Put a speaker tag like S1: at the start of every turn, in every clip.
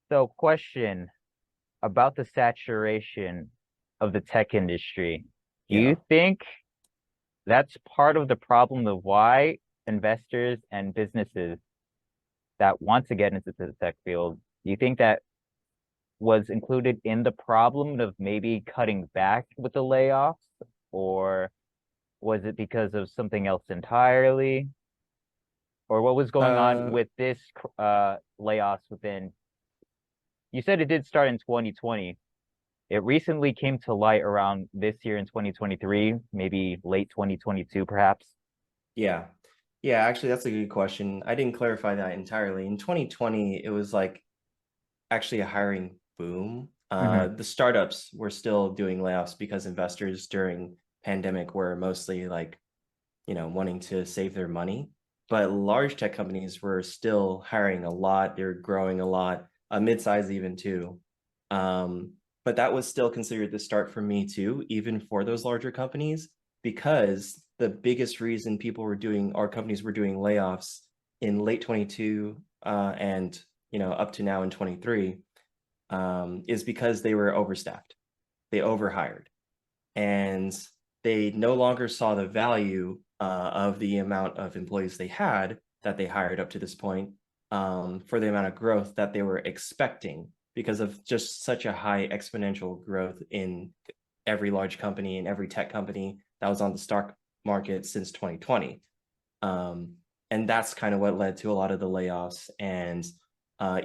S1: So, question about the saturation of the tech industry. Do you
S2: Yeah.
S1: think that's part of the problem of why investors and businesses that want to get into the tech field, do you think that was included in the problem of maybe cutting back with the layoffs, or was it because of something else entirely? Or what was going on
S2: Uh,
S1: with this layoffs within? You said it did start in 2020. It recently came to light around this year in 2023, maybe late 2022, perhaps.
S2: yeah. Yeah, actually that's a good question. I didn't clarify that entirely. In 2020, it was like actually a hiring boom.
S1: Hmm.
S2: The startups were still doing layoffs because investors during pandemic were mostly like, wanting to save their money. But large tech companies were still hiring a lot. They were growing a lot, mid-size even too. Um, but that was still considered the start for me too, even for those larger companies, because the biggest reason people were doing, our companies were doing layoffs in late 22 and up to now in 23 is because they were overstaffed. They overhired and they no longer saw the value of the amount of employees they had that they hired up to this point for the amount of growth that they were expecting because of just such a high exponential growth in every large company and every tech company that was on the stock market since 2020. Um, and that's kind of what led to a lot of the layoffs and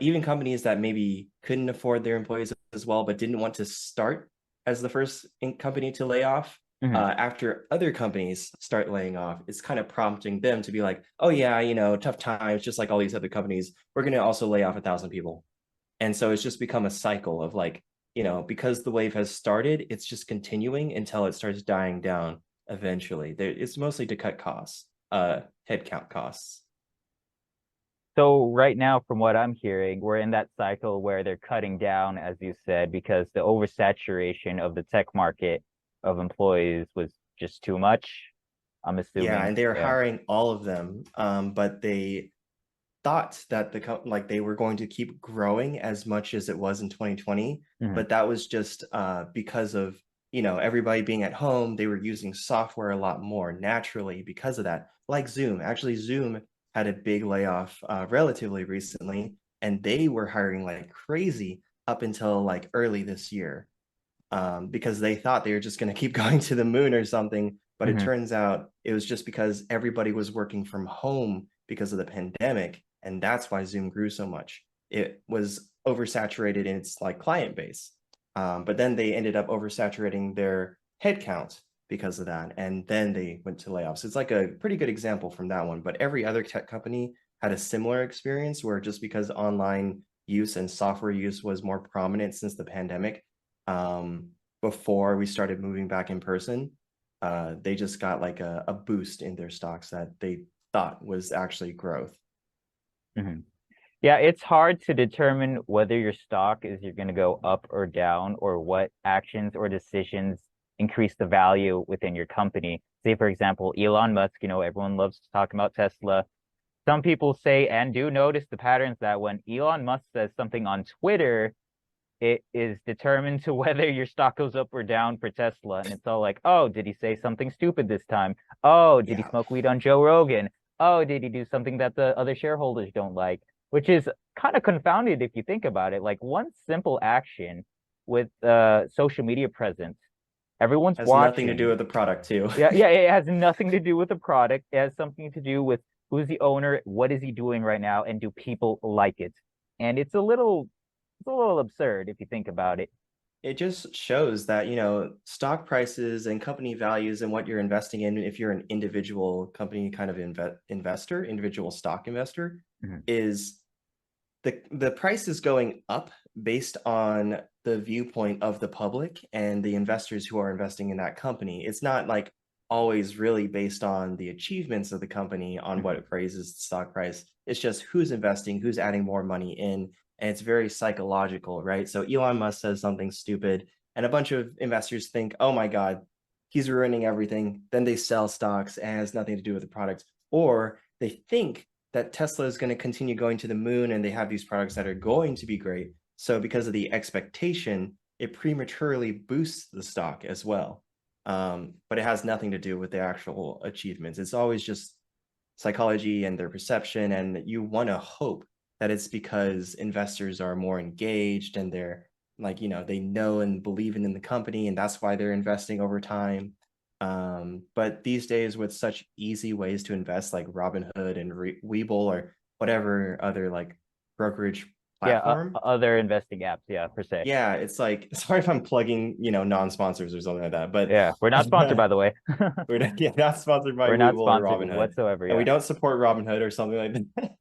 S2: even companies that maybe couldn't afford their employees as well, but didn't want to start as the first company to lay off.
S1: Hmm.
S2: After other companies start laying off, it's kind of prompting them to be like, oh, yeah, tough times, just like all these other companies, we're going to also lay off 1,000 people. And so it's just become a cycle of like, because the wave has started, it's just continuing until it starts dying down eventually. It's mostly to cut costs, headcount costs.
S1: So right now, from what I'm hearing, we're in that cycle where they're cutting down, as you said, because the oversaturation of the tech market of employees was just too much. I'm
S2: Yeah,
S1: assuming.
S2: and they are
S1: Yeah.
S2: hiring all of them, but they thought that like they were going to keep growing as much as it was in 2020,
S1: Hmm.
S2: but that was just because of everybody being at home. They were using software a lot more naturally because of that. Like Zoom, actually, Zoom had a big layoff relatively recently, and they were hiring like crazy up until like early this year because they thought they were just going to keep going to the moon or something. But it
S1: Hmm.
S2: turns out it was just because everybody was working from home because of the pandemic. And that's why Zoom grew so much. It was oversaturated in its like client base. But then they ended up oversaturating their headcount because of that. And then they went to layoffs. It's like a pretty good example from that one. But every other tech company had a similar experience where just because online use and software use was more prominent since the pandemic, um, before we started moving back in person, they just got like a boost in their stocks that they thought was actually growth.
S1: Hmm. Yeah, it's hard to determine whether your stock is you're going to go up or down, or what actions or decisions increase the value within your company. Say, for example, Elon Musk, everyone loves talking about Tesla. Some people say and do notice the patterns that when Elon Musk says something on Twitter, it is determined to whether your stock goes up or down for Tesla. And it's all like, oh, did he say something stupid this time? Oh, did he
S2: Yeah.
S1: smoke weed on Joe Rogan? Oh, did he do something that the other shareholders don't like? Which is kind of confounded if you think about it. Like one simple action with social media presence, everyone's
S2: Has nothing to do
S1: watching.
S2: with the product too.
S1: Yeah, yeah, it has nothing to do with the product. It has something to do with who's the owner, what is he doing right now, and do people like it? And it's a little absurd if you think about it.
S2: It just shows that, stock prices and company values and what you're investing in, if you're an individual company kind of investor, individual stock investor,
S1: Mhm.
S2: is the price is going up based on the viewpoint of the public and the investors who are investing in that company. It's not like always really based on the achievements of the company on what
S1: Mhm.
S2: it raises the stock price. It's just who's investing, who's adding more money in, and it's very psychological, right? So Elon Musk says something stupid, and a bunch of investors think, "Oh my God, he's ruining everything." Then they sell stocks and it has nothing to do with the product, or they think that Tesla is going to continue going to the moon and they have these products that are going to be great. So because of the expectation, it prematurely boosts the stock as well. But it has nothing to do with the actual achievements. It's always just psychology and their perception. And you want to hope that it's because investors are more engaged and they're like, they know and believe in the company, and that's why they're investing over time. But these days, with such easy ways to invest like Robinhood and Webull or whatever other like brokerage
S1: Yeah,
S2: platform,
S1: other investing apps, yeah, per se.
S2: yeah, it's like, sorry if I'm plugging, non-sponsors or something like that, but
S1: Yeah, we're not sponsored, by the way.
S2: we're not, yeah, not sponsored by
S1: We're not
S2: Webull or
S1: sponsored
S2: Robinhood,
S1: whatsoever.
S2: and we
S1: Yeah.
S2: don't support Robinhood or something like that.